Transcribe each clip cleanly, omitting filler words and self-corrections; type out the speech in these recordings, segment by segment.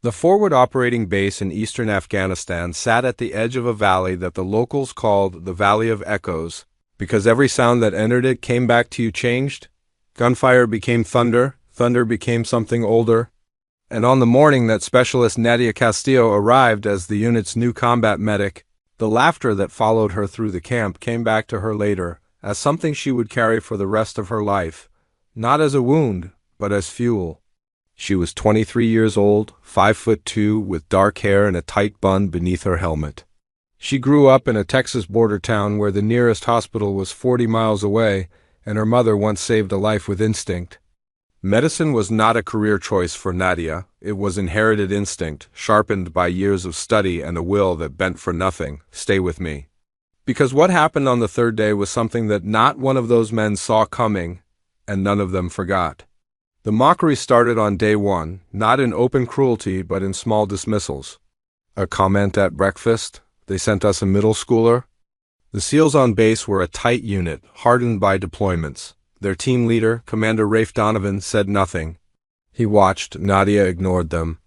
The forward operating base in eastern Afghanistan sat at the edge of a valley that the locals called the Valley of Echoes, because every sound that entered it came back to you changed. Gunfire became thunder, thunder became something older, and on the morning that Specialist Nadia Castillo arrived as the unit's new combat medic, the laughter that followed her through the camp came back to her later as something she would carry for the rest of her life, not as a wound, but as fuel. She was 23 years old, 5'2", with dark hair and a tight bun beneath her helmet. She grew up in a Texas border town where the nearest hospital was 40 miles away, and her mother once saved a life with instinct. Medicine was not a career choice for Nadia. It was inherited instinct, sharpened by years of study and a will that bent for nothing. Stay with me. Because what happened on the third day was something that not one of those men saw coming, and none of them forgot. The mockery started on day one, not in open cruelty, but in small dismissals. A comment at breakfast? They sent us a middle schooler? The SEALs on base were a tight unit, hardened by deployments. Their team leader, Commander Rafe Donovan, said nothing. He watched. Nadia ignored them.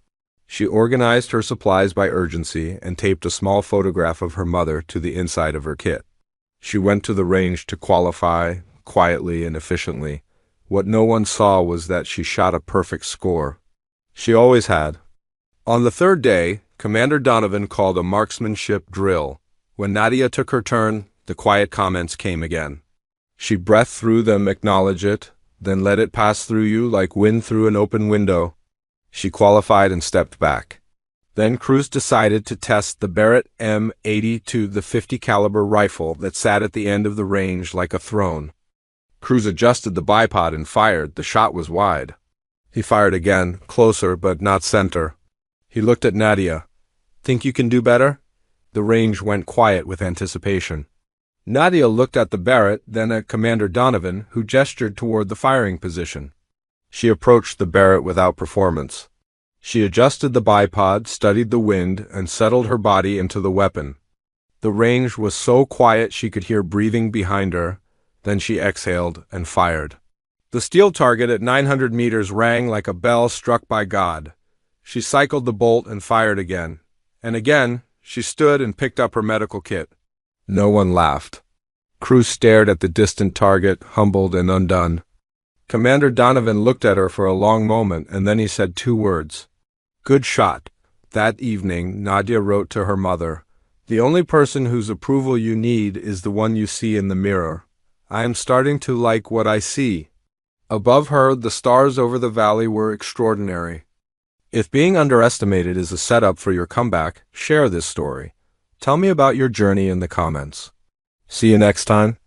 She organized her supplies by urgency and taped a small photograph of her mother to the inside of her kit. She went to the range to qualify, quietly and efficiently. What no one saw was that she shot a perfect score. She always had. On the third day, Commander Donovan called a marksmanship drill. When Nadia took her turn, the quiet comments came again. She breathed through them, acknowledged it, then let it pass through you like wind through an open window. She qualified and stepped back. Then Cruz decided to test the Barrett M82, the 50 caliber rifle that sat at the end of the range like a throne. Cruz adjusted the bipod and fired. The shot was wide. He fired again, closer but not center. He looked at Nadia. Think you can do better? The range went quiet with anticipation. Nadia looked at the Barrett, then at Commander Donovan, who gestured toward the firing position. She approached the Barrett without performance. She adjusted the bipod, studied the wind, and settled her body into the weapon. The range was so quiet she could hear breathing behind her. Then she exhaled and fired. The steel target at 900 meters rang like a bell struck by God. She cycled the bolt and fired again. And again, she stood and picked up her medical kit. No one laughed. Cruz stared at the distant target, humbled and undone. Commander Donovan looked at her for a long moment, and then he said 2 words. Good shot. That evening, Nadia wrote to her mother, The only person whose approval you need is the one you see in the mirror. I am starting to like what I see. Above her, the stars over the valley were extraordinary. If being underestimated is a setup for your comeback, share this story. Tell me about your journey in the comments. See you next time.